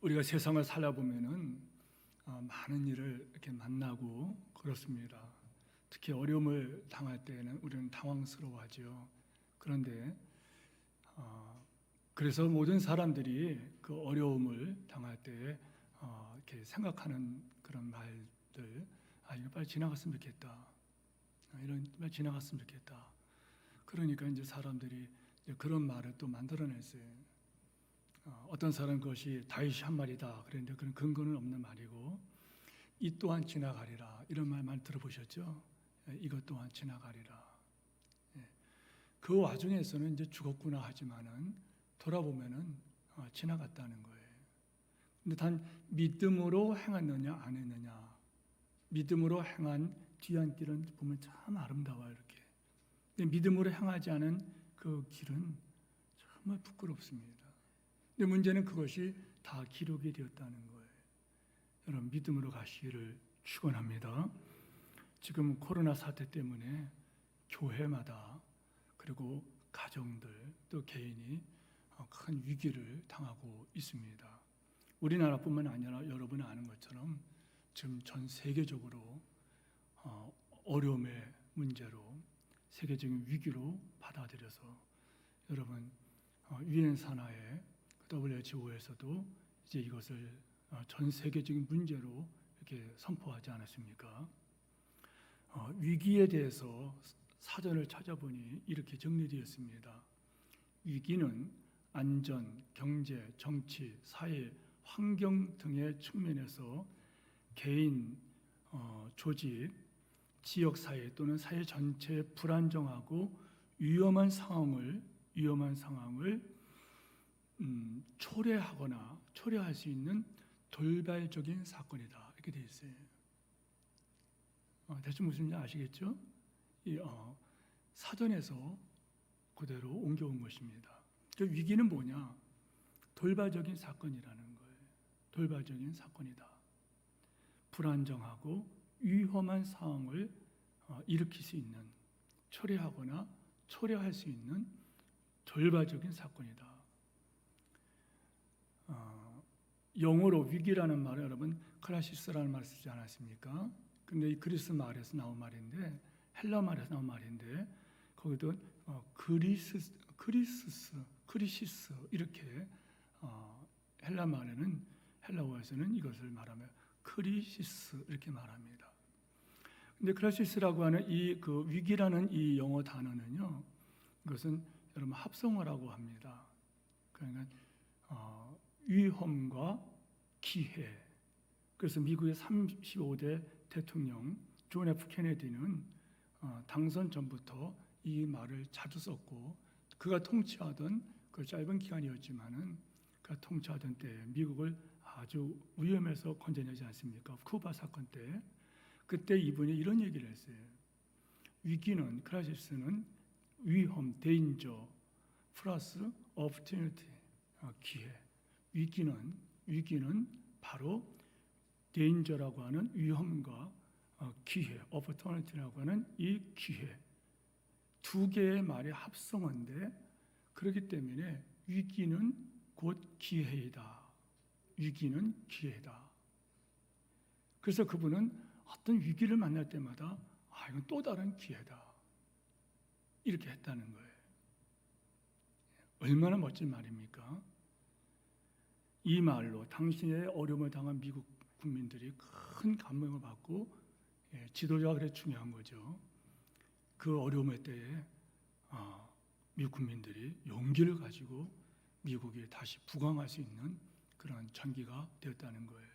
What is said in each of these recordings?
우리가 세상을 살아보면은 많은 일을 이렇게 만나고 그렇습니다. 특히 어려움을 당할 때는 우리는 당황스러워하죠. 그런데 그래서 모든 사람들이 그 어려움을 당할 때 이렇게 생각하는 그런 말들, 이거 빨리 지나갔으면 좋겠다. 이런 말 지나갔으면 좋겠다. 그러니까 이제 사람들이 이제 그런 말을 또 만들어냈어요. 어떤 사람은 그것이 다윗이 한 말이다. 그런데 그런 근거는 없는 말이고, 이 또한 지나가리라. 이런 말 많이 들어보셨죠? 이것 또한 지나가리라. 그 와중에서는 이제 죽었구나 하지만은 돌아보면은 지나갔다는 거예요. 근데 단 믿음으로 행했느냐 안 했느냐. 믿음으로 행한 뒤안길은 보면 참 아름다워요. 이렇게. 근데 믿음으로 행하지 않은 그 길은 정말 부끄럽습니다. 근데 문제는 그것이 다 기록이 되었다는 거예요. 여러분 믿음으로 가시기를 축원합니다. 지금 코로나 사태 때문에 교회마다 그리고 가정들 또 개인이 큰 위기를 당하고 있습니다. 우리나라뿐만 아니라 여러분이 아는 것처럼 지금 전 세계적으로 어려움의 문제로 세계적인 위기로 받아들여서 여러분 유엔 산하의 WHO에서도 이제 이것을 전 세계적인 문제로 이렇게 선포하지 않았습니까? 위기에 대해서 사전을 찾아보니 이렇게 정리되었습니다. 위기는 안전, 경제, 정치, 사회, 환경 등의 측면에서 개인, 조직, 지역 사회 또는 사회 전체의 불안정하고 위험한 상황을 초래할 수 있는 돌발적인 사건이다. 이렇게 되어 있어요. 대충 무슨 말인지 아시겠죠? 이 사전에서 그대로 옮겨온 것입니다. 그 위기는 뭐냐? 돌발적인 사건이라는 거예요. 돌발적인 사건이다. 불안정하고 위험한 상황을 일으킬 수 있는, 초래하거나 초래할 수 있는 돌발적인 사건이다. 영어로 위기라는 말을 여러분 크라시스라는 말을 쓰지 않았습니까? 근데 이 그리스 말에서 나온 말인데, 헬라 말에서 나온 말인데, 거기도 크리시스 이렇게 헬라 말에는, 헬라어에서는 이것을 말하면 크리시스 이렇게 말합니다. 근데 크라시스라고 하는 이 그 위기라는 이 영어 단어는요, 이것은 여러분 합성어라고 합니다. 그러니까 위험과 기회. 그래서 미국의 35대 대통령 존 F 케네디는 당선 전부터 이 말을 자주 썼고, 그가 통치하던 그 짧은 기간이었지만은 그가 통치하던 때 미국을 아주 위험에서 건져내지 않습니까? 쿠바 사건 때 그때 이분이 이런 얘기를 했어요. 위기는, 크라이시스는 위험, 데인저 플러스 opportunity, 기회. 위기는 바로 데인저라고 하는 위험과 기회, opportunity라고 하는 이 기회. 두 개의 말이 합성어인데, 그렇기 때문에 위기는 곧 기회이다. 위기는 기회다. 그래서 그분은 어떤 위기를 만날 때마다 이건 또 다른 기회다. 이렇게 했다는 거예요. 얼마나 멋진 말입니까? 이 말로 당신의 어려움을 당한 미국 국민들이 큰 감명을 받고, 지도자가 그래 중요한 거죠. 그 어려움의 때에 미국 국민들이 용기를 가지고 미국이 다시 부강할 수 있는 그런 전기가 되었다는 거예요.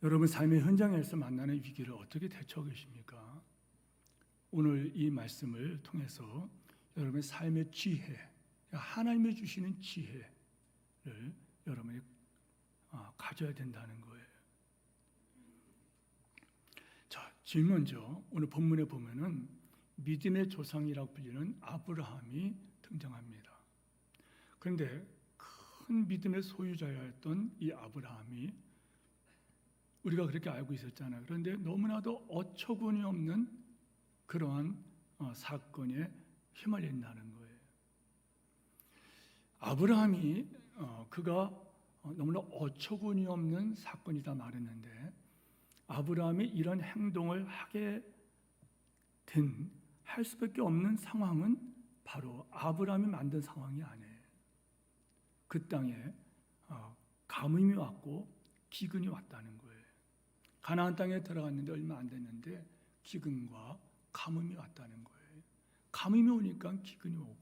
여러분 삶의 현장에서 만나는 위기를 어떻게 대처하고 계십니까? 오늘 이 말씀을 통해서 여러분의 삶의 지혜, 하나님이 주시는 지혜를 여러분이 가져야 된다는 거예요. 자, 제일 먼저 오늘 본문에 보면은 믿음의 조상이라고 불리는 아브라함이 등장합니다. 그런데 큰 믿음의 소유자였던 이 아브라함이, 우리가 그렇게 알고 있었잖아요. 그런데 너무나도 어처구니 없는 그러한 사건에 휘말린다는 거예요. 아브라함이 그가 너무나 어처구니 없는 사건이다 말했는데 아브라함이 이런 행동을 할 수밖에 없는 상황은 바로 아브라함이 만든 상황이 아니에요. 그 땅에 가뭄이 왔고 기근이 왔다는 거예요. 가나안 땅에 들어갔는데 얼마 안 됐는데 기근과 가뭄이 왔다는 거예요. 가뭄이 오니까 기근이 오고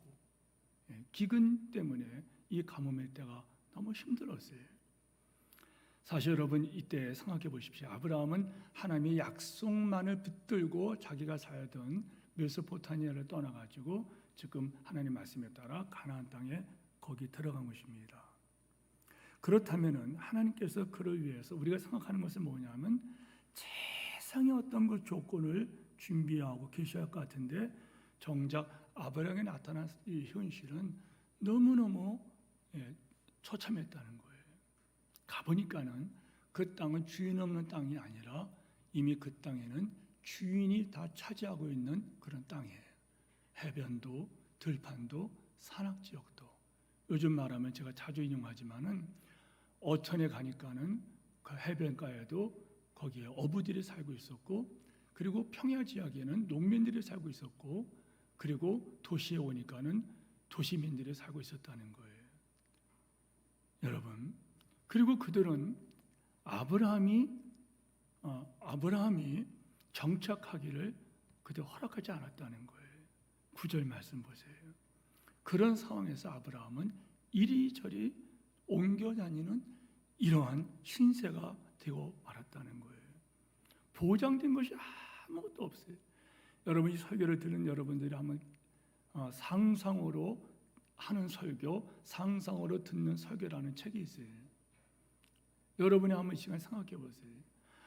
기근 때문에 이 가뭄의 때가 너무 힘들었어요. 사실 여러분 이때 생각해 보십시오. 아브라함은 하나님의 약속만을 붙들고 자기가 살던 메소포타미아를 떠나가지고 지금 하나님 말씀에 따라 가나안 땅에 거기 들어간 것입니다. 그렇다면은 하나님께서 그를 위해서 우리가 생각하는 것은 뭐냐면 세상의 어떤 그 조건을 준비하고 계셔야 할 것 같은데 정작 아브라함에 나타난 이 현실은 너무너무 처참했다는 거예요. 가보니까는 그 땅은 주인 없는 땅이 아니라 이미 그 땅에는 주인이 다 차지하고 있는 그런 땅이에요. 해변도 들판도 산악지역도 요즘 말하면 제가 자주 인용하지만은 어천에 가니까는 그 해변가에도 거기에 어부들이 살고 있었고 그리고 평야 지역에는 농민들이 살고 있었고 그리고 도시에 오니까는 도시민들이 살고 있었다는 거예요. 여러분 그리고 그들은 아브라함이 정착하기를 그들 허락하지 않았다는 거예요. 9절 말씀 보세요. 그런 상황에서 아브라함은 이리저리 옮겨 다니는 이러한 신세가 되고 말았다는 거예요. 보장된 것이 아무것도 없어요. 여러분 이 설교를 듣는 여러분들이 한번 상상으로 하는 설교, 상상으로 듣는 설교라는 책이 있어요. 여러분이 한번 시간 생각해 보세요.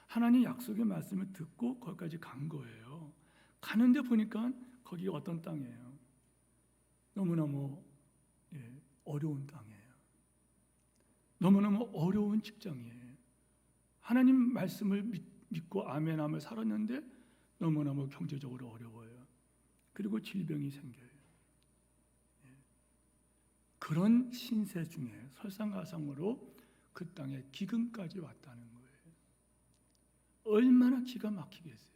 하나님 약속의 말씀을 듣고 거기까지 간 거예요. 가는데 보니까 거기가 어떤 땅이에요? 너무너무 어려운 땅이에요. 너무너무 어려운 직장이에요. 하나님 말씀을 믿고 아멘하며 살았는데 너무너무 경제적으로 어려워요. 그리고 질병이 생겨요. 그런 신세 중에 설상가상으로 그 땅에 기근까지 왔다는 거예요. 얼마나 기가 막히겠어요.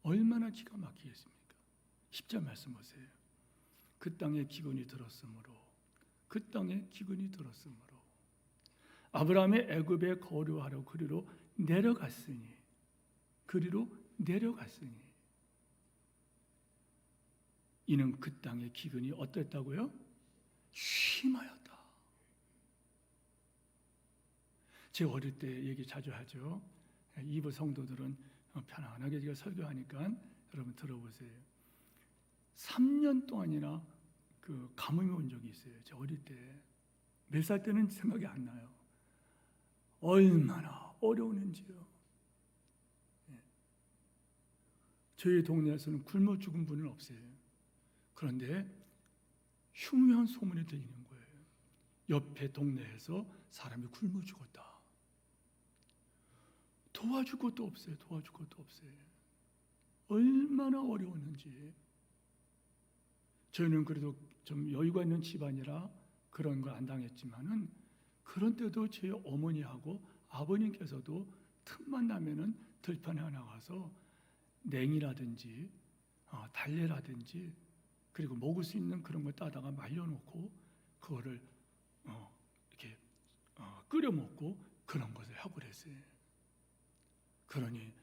얼마나 기가 막히겠습니까? 10절 말씀 보세요. 그 땅에 기근이 들었으므로 그 땅에 기근이 들었으므로 아브라함이 애굽에 거류하러 그리로 내려갔으니 이는 그 땅의 기근이 어땠다고요? 심하였다. 제 어릴 때 얘기 자주 하죠. 이부 성도들은 편안하게 제가 설교하니까 여러분 들어보세요. 3년 동안이나 그 가뭄이 온 적이 있어요. 제 어릴 때. 몇 살 때는 생각이 안 나요. 얼마나 어려웠는지요. 저희 동네에서는 굶어 죽은 분은 없어요. 그런데 흉흉한 소문이 들리는 거예요. 옆에 동네에서 사람이 굶어 죽었다. 도와줄 것도 없어요. 얼마나 어려웠는지. 저희는 그래도 좀 여유가 있는 집안이라 그런 걸 안 당했지만은 그런 때도 제 어머니하고 아버님께서도 틈만 나면은 들판에 나가서 냉이라든지 달래라든지 그리고 먹을 수 있는 그런 걸 따다가 말려놓고 그거를 이렇게 끓여 먹고 그런 것을 하고 그랬어요. 그러니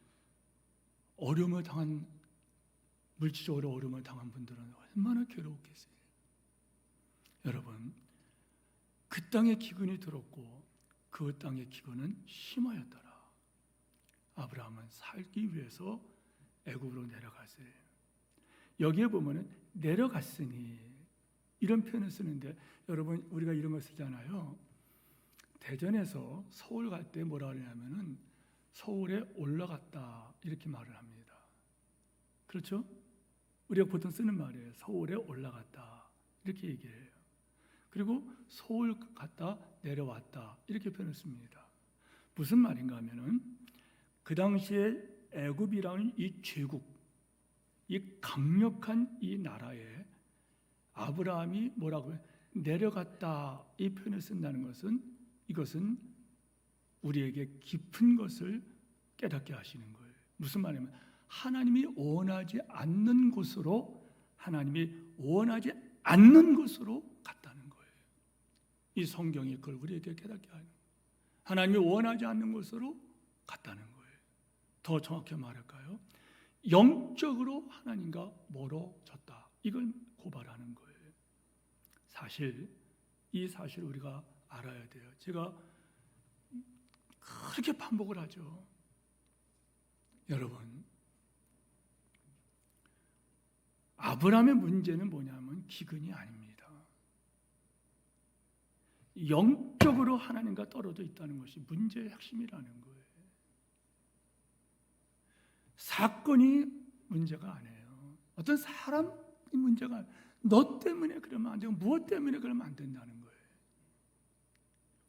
물질적으로 어려움을 당한 분들은 얼마나 괴로웠겠어요. 여러분, 그 땅에 기근이 들었고 그 땅의 기근은 심하였더라. 아브라함은 살기 위해서 애굽으로 내려갔어요. 여기에 보면은 내려갔으니 이런 표현을 쓰는데 여러분 우리가 이런 걸 쓰잖아요. 대전에서 서울 갈 때 뭐라 그러냐면은 서울에 올라갔다 이렇게 말을 합니다. 그렇죠? 우리가 보통 쓰는 말이에요. 서울에 올라갔다 이렇게 얘기해요. 그리고 서울 갔다 내려왔다 이렇게 표현을 씁니다. 무슨 말인가 하면은 그 당시에 애굽이라는 이 제국, 이 강력한 이 나라에 아브라함이 뭐라고 해요? 내려갔다 이 표현을 쓴다는 것은 이것은 우리에게 깊은 것을 깨닫게 하시는 거예요. 무슨 말이냐면 하나님이 원하지 않는 곳으로 갔다는 거예요. 이 성경이 그걸 우리에게 깨닫게 하는 거예요. 하나님이 원하지 않는 곳으로 갔다는 거예요. 더 정확히 말할까요? 영적으로 하나님과 멀어졌다. 이걸 고발하는 거예요. 이 사실을 우리가 알아야 돼요. 제가 그렇게 반복을 하죠. 여러분, 아브라함의 문제는 뭐냐면 기근이 아닙니다. 영적으로 하나님과 떨어져 있다는 것이 문제의 핵심이라는 거예요. 사건이 문제가 아니에요. 어떤 사람이 문제가 아니에요. 너 때문에 그러면 안 되고 무엇 때문에 그러면 안 된다는 거예요.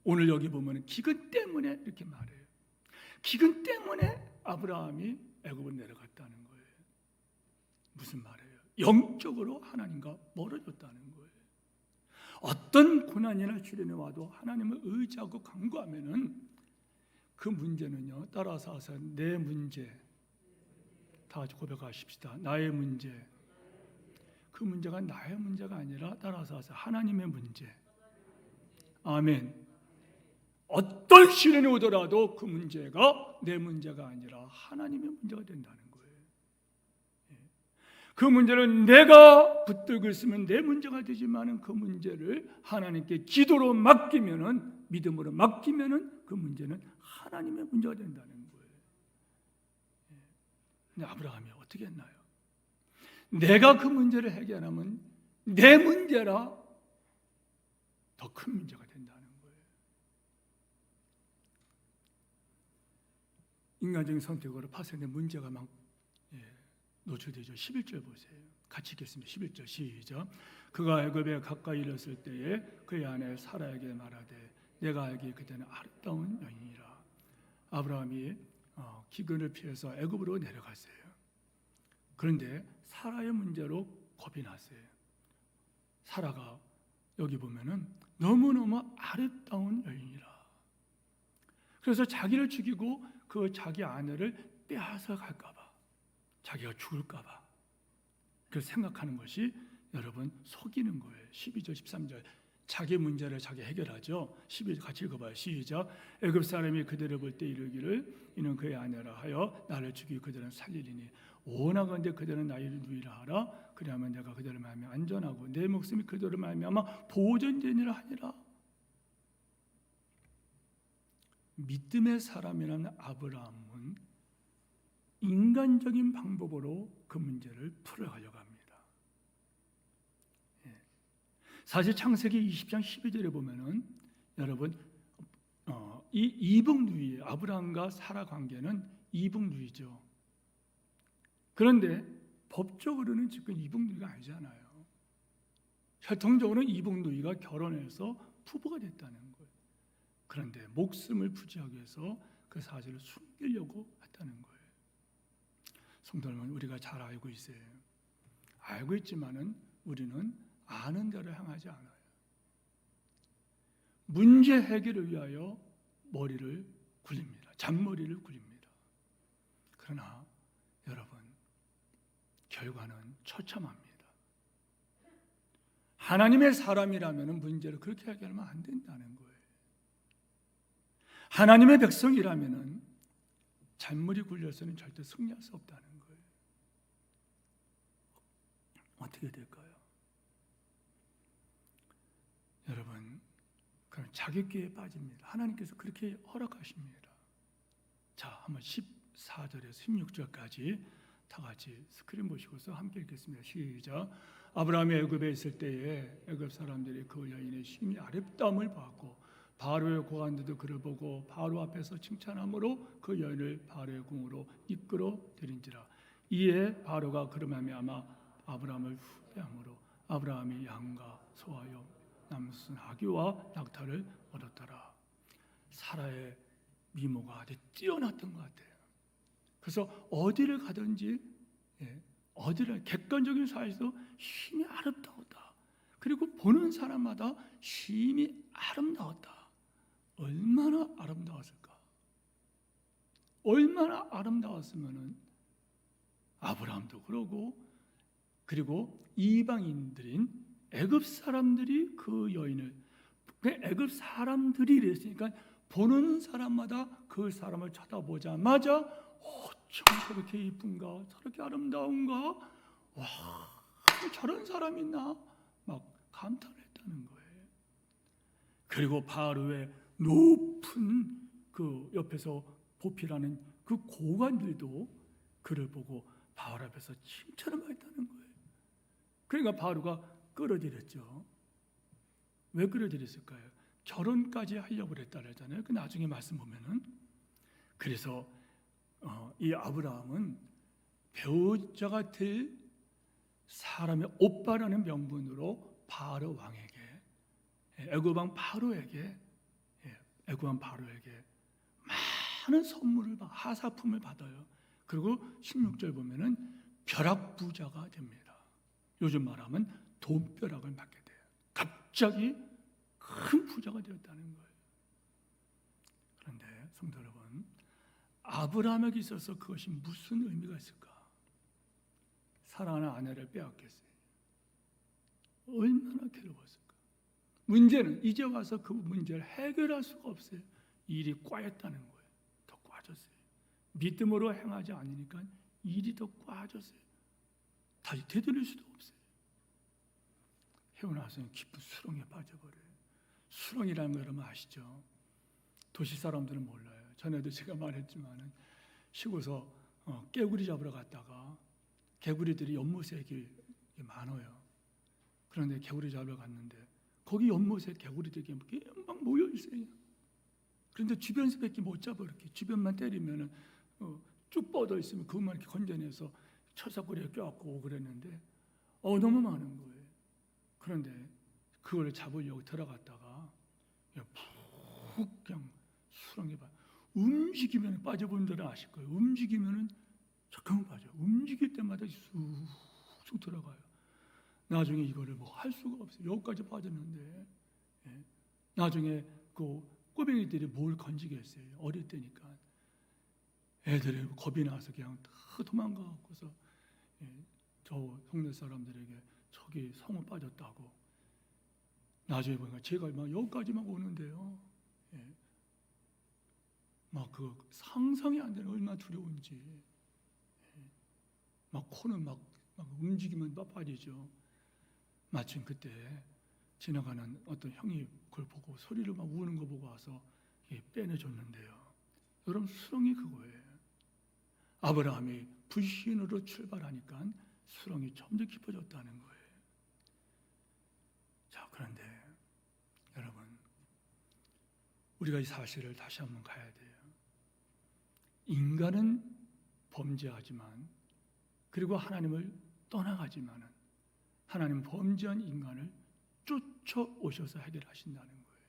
오늘 여기 보면 기근 때문에 이렇게 말해요. 기근 때문에 아브라함이 애굽으로 내려갔다는 거예요. 무슨 말이에요? 영적으로 하나님과 멀어졌다는 거예요. 어떤 고난이나 시련이 와도 하나님을 의지하고 간구하면은 그 문제는요, 따라서 하세요. 내 문제, 다 같이 고백하십시다. 나의 문제, 그 문제가 나의 문제가 아니라 따라서 하세요. 하나님의 문제. 아멘. 어떤 시련이 오더라도 그 문제가 내 문제가 아니라 하나님의 문제가 된다는 거예요. 그 문제는 내가 붙들고 있으면 내 문제가 되지만은 그 문제를 하나님께 기도로 맡기면은, 믿음으로 맡기면은 그 문제는 하나님의 문제가 된다는 거예요. 근데 아브라함이 어떻게 했나요? 내가 그 문제를 해결하면 내 문제라 더 큰 문제가 된다는 거예요. 인간적인 선택으로 파생된 문제가 막 노출되죠. 11절 보세요. 같이 읽겠습니다. 11절 시작. 그가 애굽에 가까이 이르렀을 때에 그의 아내 사라에게 말하되 내가 알기에 그때는 아름다운 여인이라. 아브라함이 기근을 피해서 애굽으로 내려갔어요. 그런데 사라의 문제로 겁이 났어요. 사라가 여기 보면은 너무너무 아름다운 여인이라. 그래서 자기를 죽이고 그 자기 아내를 빼앗아 갈까 봐, 자기가 죽을까 봐, 그래서 생각하는 것이 여러분 속이는 거예요. 12절 13절 자기 문제를 자기 해결하죠. 12절 같이 읽어봐요. 시작. 애굽 사람이 그들을 볼 때 이르기를 이는 그의 아내라 하여 나를 죽이고 그들은 살리리니 원하건대 그들은 나를 누이라 하라. 그리하면 내가 그들을 말하며 안전하고 내 목숨이 그들을 말하며 보존되니라 하니라. 믿음의 사람이라는 아브라함은 인간적인 방법으로 그 문제를 풀어가려고 합니다. 사실 창세기 20장 12절에 보면은 여러분 이 이북누이 아브라함과 사라 관계는 이북누이죠. 그런데 법적으로는 지금 이북누이가 아니잖아요. 혈통적으로는 이북누이가 결혼해서 부부가 됐다는 거예요. 그런데 목숨을 부지하기 위해서 그 사실을 숨기려고 했다는 거예요. 성도 여러분, 우리가 잘 알고 있어요. 알고 있지만은 우리는 아는 대로 행하지 않아요. 문제 해결을 위하여 머리를 굴립니다. 잔머리를 굴립니다. 그러나 여러분, 결과는 처참합니다. 하나님의 사람이라면 문제를 그렇게 해결하면 안 된다는 거예요. 하나님의 백성이라면 잔머리 굴려서는 절대 승리할 수 없다는 거예요. 어떻게 될까요? 여러분, 그럼 자격기에 빠집니다. 하나님께서 그렇게 허락하십니다. 자, 한번 14절에서 16절까지 다 같이 스크린 보시고서 함께 읽겠습니다. 시작. 아브라함이 애굽에 있을 때에 애굽 사람들이 그 여인의 심히 아름다움을 보았고 바로의 고관들도 그를 보고 바로 앞에서 칭찬함으로 그 여인을 바로의 궁으로 이끌어 들인지라. 이에 바로가 그로 말미암아 아브라함을 후배함으로 아브라함이 양과 소하여 남순 하기와 낙타를 얻었더라. 사라의 미모가 아주 뛰어났던 것 같아요. 그래서 어디를 가든지 어디를 객관적인 사회에서 힘이 아름다웠다. 그리고 보는 사람마다 심히 아름다웠다. 얼마나 아름다웠을까? 얼마나 아름다웠으면은 아브라함도 그러고, 그리고 이방인들인 애굽 사람들이 그 여인을, 애굽 사람들이 이랬으니까 보는 사람마다 그 사람을 쳐다보자마자 참 저렇게 이쁜가, 저렇게 아름다운가, 와, 저런 사람 있나, 막 감탄했다는 거예요. 그리고 바로의 높은 그 옆에서 보필하는 그 고관들도 그를 보고 바로 앞에서 칭찬을 했다는 거예요. 그러니까 바로가 끌어들였죠. 왜 끌어들였을까요? 결혼까지 하려고 그랬다잖아요. 그 나중에 말씀 보면은, 그래서 이 아브라함은 배우자가 될 사람의 오빠라는 명분으로 바로 왕에게, 애굽 왕 바로에게 많은 선물을, 하사품을 받아요. 그리고 16절 보면은 벼락부자가 됩니다. 요즘 말하면 돈벼락을 맞게 돼요. 갑자기 큰 부자가 되었다는 거예요. 그런데 성도 여러분, 아브라함에게 있어서 그것이 무슨 의미가 있을까? 사랑하는 아내를 빼앗겼어요. 얼마나 괴로웠을까? 문제는 이제 와서 그 문제를 해결할 수가 없어요. 일이 꽈였다는 거예요. 더 꽈졌어요. 믿음으로 행하지 않으니까 일이 더 꽈졌어요. 다시 되돌릴 수도 없어요. 헤어나서는 깊은 수렁에 빠져버려요. 수렁이라는 거 여러분 아시죠? 도시 사람들은 몰라요. 전에도 제가 말했지만은 시골에서 깨구리 잡으러 갔다가 개구리들이 연못에 많아요. 그런데 개구리 잡으러 갔는데 거기 연못에 개구리들이 막 모여 있어요. 그런데 주변에서밖에 못 잡아. 이렇게 주변만 때리면은 쭉 뻗어 있으면 그것만 이렇게 건져내서 철사거리에 껴안고 그랬는데 너무 많은 거예요. 그런데 그걸 잡으려고 들어갔다가 푹 그냥 수렁에 움직이면 빠져본 데는 아실 거예요. 움직이면은 잠깐만 빠져. 움직일 때마다 쑥쑥 들어가요. 나중에 이거를 뭐 할 수가 없어요. 여기까지 빠졌는데, 나중에 그 꼬맹이들이 뭘 건지겠어요. 어릴 때니까 애들이 겁이 나서 그냥 다 도망가고서 저 동네 사람들에게 저기 성을 빠졌다고. 나중에 보니까 제가 막 여기까지만 오는데요. 막 그 상상이 안 되는 얼마나 두려운지. 막 코는 막 움직이면 막 빠지죠. 마침 그때 지나가는 어떤 형이 그걸 보고 소리를 막 우는 거 보고 와서 빼내줬는데요. 여러분, 수렁이 그거예요. 아브라함이 불신으로 출발하니까 수렁이 점점 깊어졌다는 거예요. 자, 그런데 여러분, 우리가 이 사실을 다시 한번 가야 돼요. 인간은 범죄하지만, 그리고 하나님을 떠나가지만은 하나님 범죄한 인간을 쫓아오셔서 해결하신다는 거예요.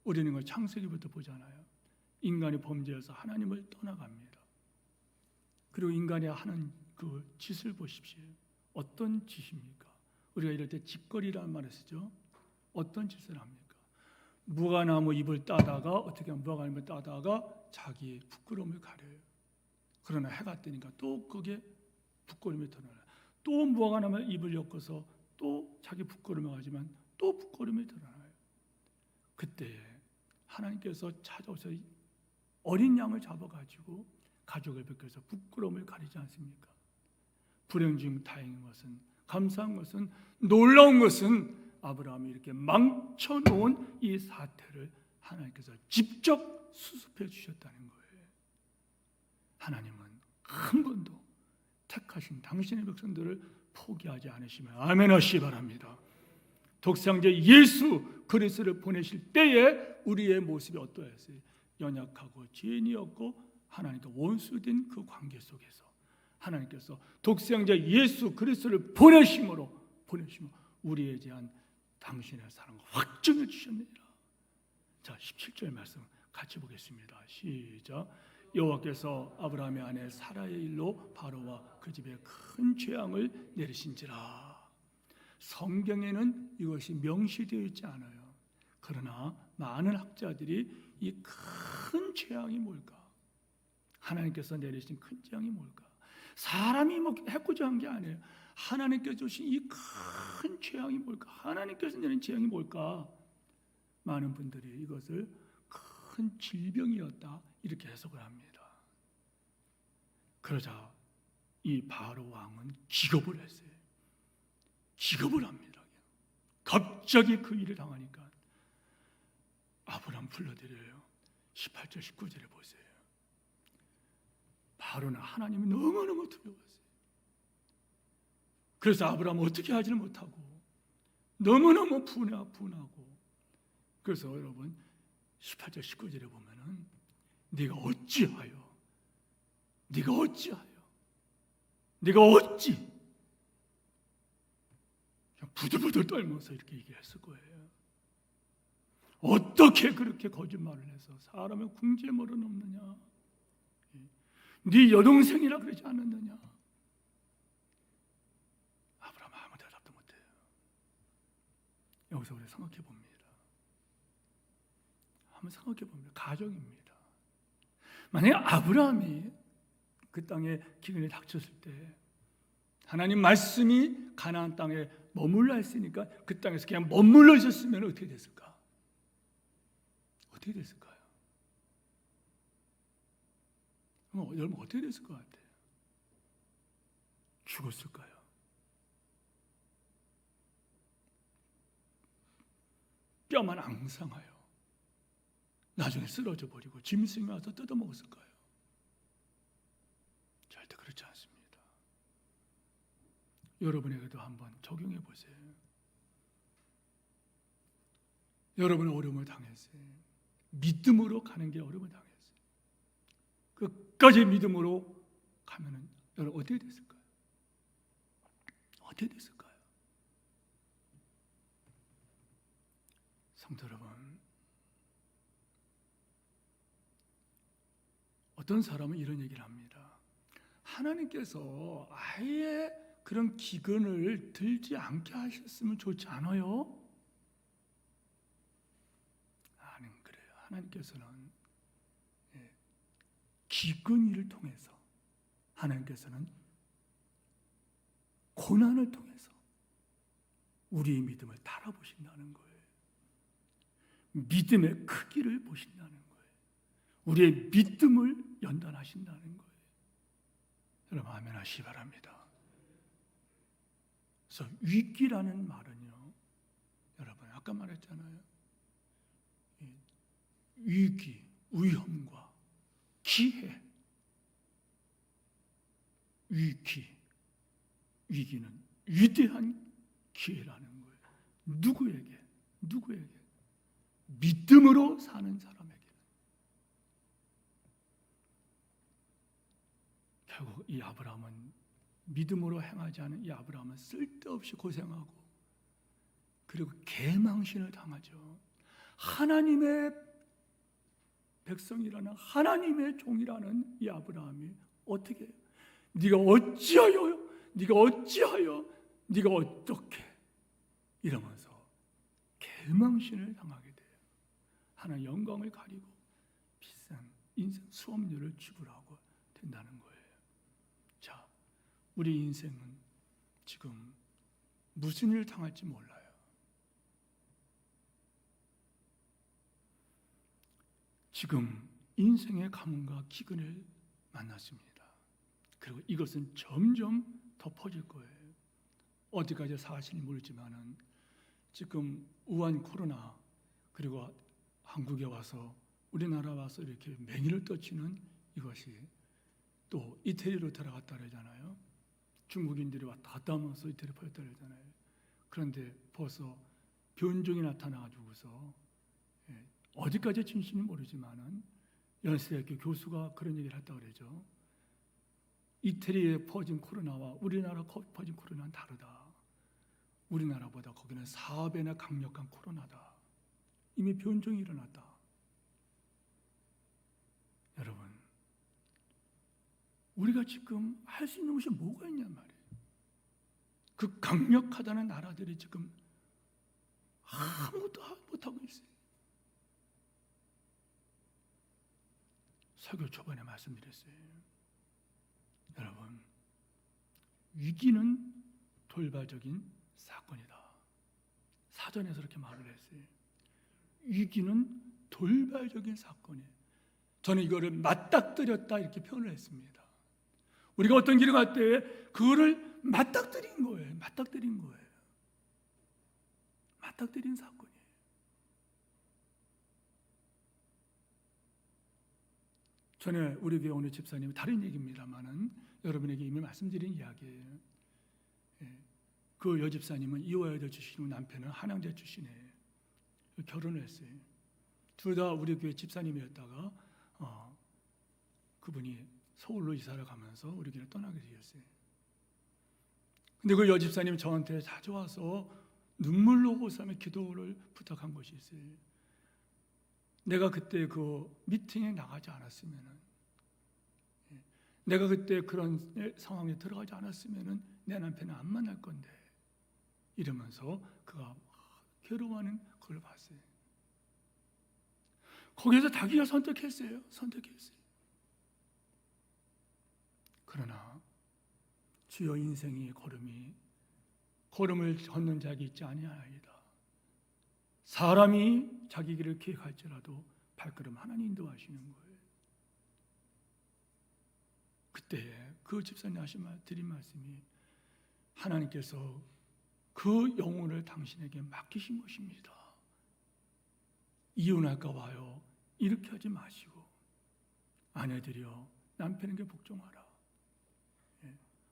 우리는 그 창세기부터 보잖아요. 인간이 범죄해서 하나님을 떠나갑니다. 그리고 인간이 하는 그 짓을 보십시오. 어떤 짓입니까? 우리가 이럴 때 짓거리라는 말을 쓰죠. 어떤 짓을 합니까? 무화과나무 잎을 따다가 어떻게 하면 무화과나무를 따다가 자기의 부끄러움을 가려요. 그러나 해가 뜨니까 또 거기에 부끄러움이 드러나요. 또 무화과나무 잎을 엮어서 또 자기 부끄러움을 가지만 또 부끄러움이 드러나요. 그때 하나님께서 찾아오셔서 어린 양을 잡아가지고 가족을 베껴서 부끄러움을 가리지 않습니까? 불행 중 다행인 것은, 감사한 것은, 놀라운 것은 아브라함이 이렇게 망쳐놓은 이 사태를 하나님께서 직접 수습해 주셨다는 거예요. 하나님은 한 번도 택하신 당신의 백성들을 포기하지 않으시면 아멘 하시기 바랍니다. 독생자 예수 그리스도를 보내실 때에 우리의 모습이 어떠했어요? 연약하고 죄인이 없고 하나님과 원수된 그 관계 속에서 하나님께서 독생자 예수 그리스도를 보내심으로 우리에 대한 당신의 사랑을 확증해 주셨느니라. 자, 17절 말씀 같이 보겠습니다. 시작. 여호와께서 아브라함의 아내 사라의 일로 바로와 그 집에 큰 재앙을 내리신지라. 성경에는 이것이 명시되어 있지 않아요. 그러나 많은 학자들이 이 큰 재앙이 뭘까? 하나님께서 내리신 큰 재앙이 뭘까? 사람이 뭐 해코지 한 게 아니에요. 하나님께서 주신 이 큰 재앙이 뭘까? 하나님께서 내린 재앙이 뭘까? 많은 분들이 이것을 큰 질병이었다 이렇게 해석을 합니다. 그러자 이 바로 왕은 기겁을 했어요. 기겁을 합니다. 갑자기 그 일을 당하니까 아브라함 불러드려요. 18절 19절에 보세요. 바로는 하나님이 너무너무 두려웠어요. 그래서 아브라함은 어떻게 하지를 못하고 너무너무 분하고, 그래서 여러분 18절 19절에 보면은 네가 어찌 부들부들 떨면서 이렇게 얘기했을 거예요. 어떻게 그렇게 거짓말을 해서 사람의 궁지에 몰아넣느냐? 네 여동생이라 그러지 않았느냐? 아브라함 아무 대답도 못해요. 여기서 우리 생각해 봅니다. 한번 생각해 봅니다. 가정입니다. 만약에 아브라함이 그 땅에 기근이 닥쳤을 때 하나님 말씀이 가나안 땅에 머물러 했으니까 그 땅에서 그냥 머물러 있었으면 어떻게 됐을까? 어떻게 됐을까요? 여러분 어떻게 됐을 것 같아요? 죽었을까요? 뼈만 앙상하여 나중에 쓰러져 버리고 짐승이 와서 뜯어먹었을까요? 절대 그렇지 않습니다. 여러분에게도 한번 적용해 보세요. 여러분은 어려움을 당했어요. 믿음으로 가는 게 어려움을 당했어요. 끝까지 믿음으로 가면은 여러분 어떻게 됐을까요? 어떻게 됐을까요? 성도 여러분, 어떤 사람은 이런 얘기를 합니다. 하나님께서 아예 그런 기근을 들지 않게 하셨으면 좋지 않아요? 아니 그래요. 하나님께서는 기근을 통해서, 하나님께서는 고난을 통해서 우리의 믿음을 달아보신다는 거예요. 믿음의 크기를 보신다는 거예요. 우리의 믿음을 연단하신다는 거예요. 여러분 아멘 하시기 바랍니다. 그래서 위기라는 말은요, 여러분 아까 말했잖아요. 위기, 위험과 기회, 위기는 위대한 기회라는 거예요. 누구에게? 믿음으로 사는 사람에게. 결국 이 아브라함은, 믿음으로 행하지 않은 이 아브라함은 쓸데없이 고생하고 그리고 개망신을 당하죠. 하나님의 백성이라는, 하나님의 종이라는 이 아브라함이 어떻게 해요? 네가 어떻게 이러면서 개망신을 당하게 돼요. 하나님 영광을 가리고 비싼 인생 수업료를 지불하고 된다는 거예요. 자, 우리 인생은 지금 무슨 일을 당할지 몰라요. 지금 인생의 가뭄과 기근을 만났습니다. 그리고 이것은 점점 더 퍼질 거예요. 어디까지 사실인지 모르지만은 지금 우한 코로나, 그리고 한국에 와서, 우리나라 와서 이렇게 맹위를 떠치는 이것이 또 이태리로 들어갔다 그러잖아요. 중국인들이 왔다 갔다 하면서 이태리 퍼졌다 그러잖아요. 그런데 벌써 변종이 나타나가지고서 어디까지 진실인지 모르지만은 연세대학교 교수가 그런 얘기를 했다고 그러죠. 이태리에 퍼진 코로나와 우리나라 퍼진 코로나는 다르다. 우리나라보다 거기는 4배나 강력한 코로나다. 이미 변종이 일어났다. 여러분, 우리가 지금 할 수 있는 것이 뭐가 있냔 말이에요. 그 강력하다는 나라들이 지금 아무것도 못하고 있어요. 설교 초반에 말씀드렸어요. 여러분, 위기는 돌발적인 사건이다. 사전에서 이렇게 말을 했어요. 위기는 돌발적인 사건이에요. 저는 이거를 맞닥뜨렸다 이렇게 표현을 했습니다. 우리가 어떤 길을 갈 때 그거를 맞닥뜨린 거예요. 맞닥뜨린 거예요. 맞닥뜨린 사건이에요. 전에 우리 교회 오늘 집사님이 다른 얘기입니다만은 여러분에게 이미 말씀드린 이야기예요. 그 여집사님은 이화여대 출신이고 남편은 한양대 출신이에요. 결혼을 했어요. 둘 다 우리 교회 집사님이었다가 그분이 서울로 이사를 가면서 우리 교회를 떠나게 되었어요. 근데 그 여집사님이 저한테 자주 와서 눈물로 호소하며 기도를 부탁한 것이 있어요. 내가 그때 그 미팅에 나가지 않았으면은, 내가 그때 그런 상황에 들어가지 않았으면은 내 남편은 안 만날 건데, 이러면서 그가 괴로워하는 그걸 봤어요. 거기에서 자기가 선택했어요. 그러나 주여 인생의 걸음을 걷는 자에게 있지 아니하나이다. 사람이 자기 길을 계획할지라도 발걸음 하나님 인도하시는 거예요. 그때 그 집사님 드린 말씀이 하나님께서 그 영혼을 당신에게 맡기신 것입니다. 이혼할까 봐요. 이렇게 하지 마시고 아내들이여 남편에게 복종하라.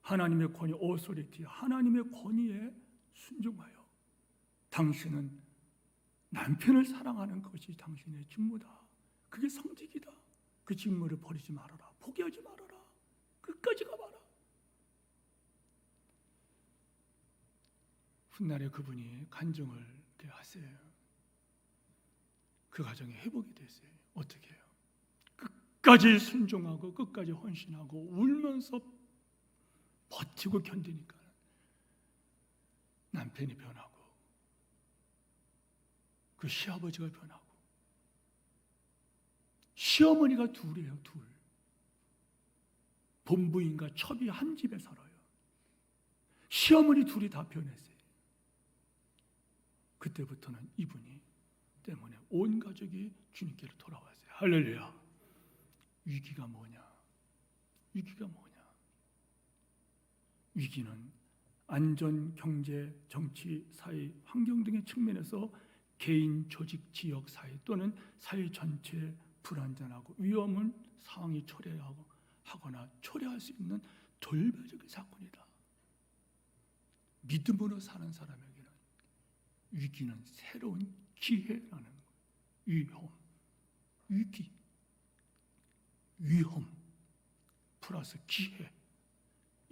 하나님의 권위, 오소리티, 하나님의 권위에 순종하여 당신은 남편을 사랑하는 것이 당신의 직무다. 그게 성직이다. 그 직무를 버리지 말아라. 포기하지 말아라. 끝까지 가봐라. 훗날에 그분이 간증을 이렇게 하세요. 그 가정이 회복이 됐어요. 어떻게 해요? 끝까지 순종하고 끝까지 헌신하고 울면서 버티고 견디니까 남편이 변하고 그 시아버지가 변하고 시어머니가 둘이에요. 둘. 본부인과 첩이 한 집에 살아요. 시어머니 둘이 다 변했어요. 그때부터는 이분이 때문에 온 가족이 주님께로 돌아왔어요. 할렐루야. 위기가 뭐냐? 위기는 안전, 경제, 정치, 사회, 환경 등의 측면에서 개인, 조직, 지역, 사회 또는 사회 전체에 불안전하고 위험한 상황이 초래하거나 초래할 수 있는 돌발적인 사건이다. 믿음으로 사는 사람에게는 위기는 새로운 기회라는 거예요. 위험 플러스 기회.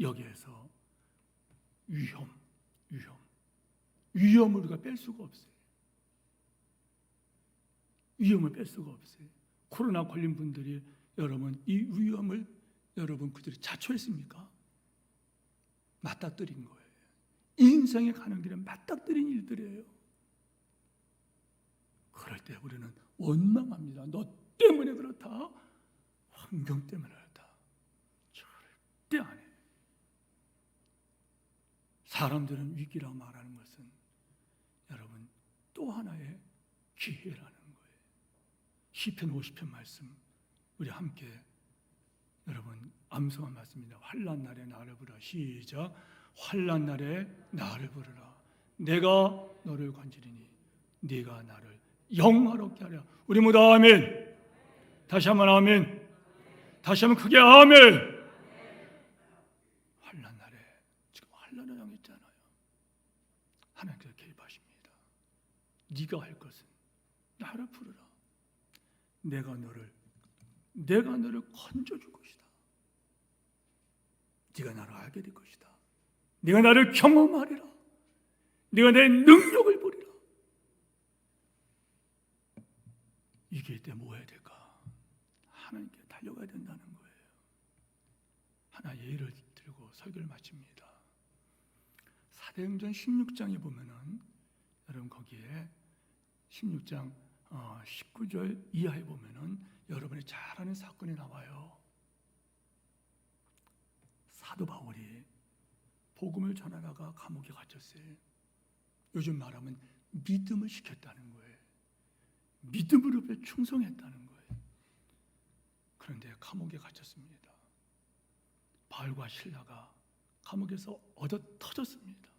여기에서 위험을 우리가 뺄 수가 없어요. 위험을 뺄 수가 없어요. 코로나 걸린 분들이 여러분 이 위험을 여러분 그들이 자초했습니까? 맞닥뜨린 거예요. 인생에 가는 길에 맞닥뜨린 일들이에요. 그럴 때 우리는 원망합니다. 너 때문에 그렇다. 환경 때문에 그렇다. 절대 안 해. 사람들은 위기라고 말하는 것은 여러분 또 하나의 기회라는 거예요. 시편 50편 말씀 우리 함께 여러분 암송한 말씀입니다. 환난 날에 나를 부르라. 시작. 환난 날에 나를 부르라. 내가 너를 건지리니 네가 나를 영화롭게 하라. 우리 모두 아멘. 다시 한번 아멘. 다시 한번 크게 아멘. 환난 날에 지금 환난을 당했잖아요. 하나님께서 개입하십니다. 네가 할 것은 나를 부르라. 내가 너를 건져줄 것이다. 네가 나를 알게 될 것이다. 네가 나를 경험하리라. 네가 내 능력을 보리라. 이길 때 뭐 해야 될까? 하나님께 달려가야 된다는 거예요. 하나 예를 들고 설교를 마칩니다. 사도행전 16장에 보면은 여러분 거기에 16장 19절 이하에 보면은 여러분이 잘 아는 사건이 나와요. 사도 바울이 복음을 전하다가 감옥에 갇혔어요. 요즘 말하면 믿음을 시켰다는 거예요. 믿음으로 충성했다는 거예요. 그런데 감옥에 갇혔습니다. 바울과 실라가 감옥에서 얻어 터졌습니다.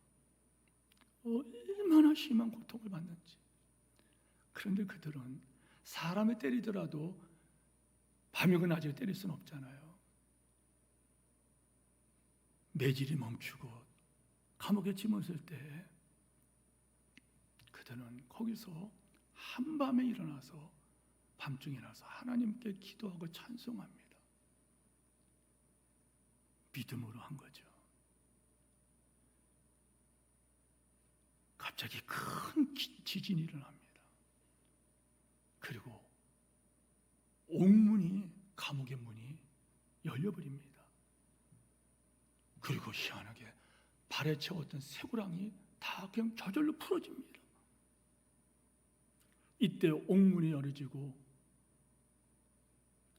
얼마나 심한 고통을 받는지. 그런데 그들은 사람을 때리더라도 밤이고 낮에 때릴 수는 없잖아요. 매질이 멈추고 감옥에 집어넣을 때 그들은 거기서 한밤에 일어나서 밤중에 일어나서 하나님께 기도하고 찬송합니다. 믿음으로 한 거죠. 갑자기 큰 지진이 일어납니다. 그리고 옥문이, 감옥의 문이 열려버립니다. 그리고 희한하게 발에 채웠던 쇠고랑이 다 그냥 저절로 풀어집니다. 이때 옥문이 열어지고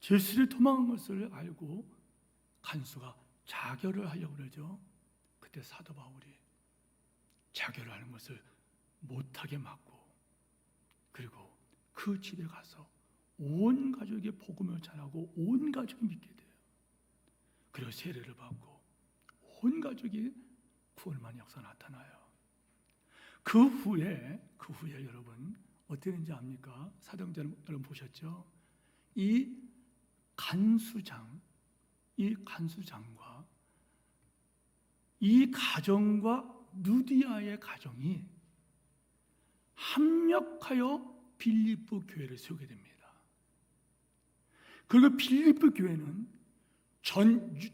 제수를 도망한 것을 알고 간수가 자결을 하려고 그러죠. 그때 사도 바울이 자결을 하는 것을 못하게 막고, 그리고 그 집에 가서 온 가족이 복음을 전하고 온 가족이 믿게 돼요. 그리고 세례를 받고 온 가족이 구원만 역사 나타나요. 그 후에 여러분 어떻게 되는지 압니까? 사도행전 여러분 보셨죠? 이 간수장과 이 가정과 누디아의 가정이 합력하여 빌립보 교회를 세우게 됩니다. 그리고 빌립보 교회는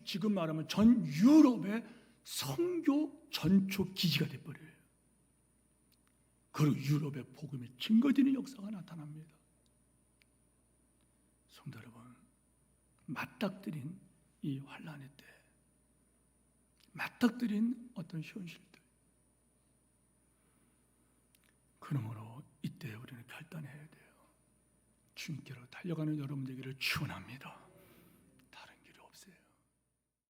지금 말하면 전 유럽의 선교 전초 기지가 돼버려요. 그리고 유럽의 복음이 증거되는 역사가 나타납니다. 성도 여러분, 맞닥뜨린 이 환난의 때, 맞닥뜨린 어떤 현실들, 그러므로 이때 우리는 결단해야 돼요. 주님께로 달려가는 여러분들에게를 축원합니다.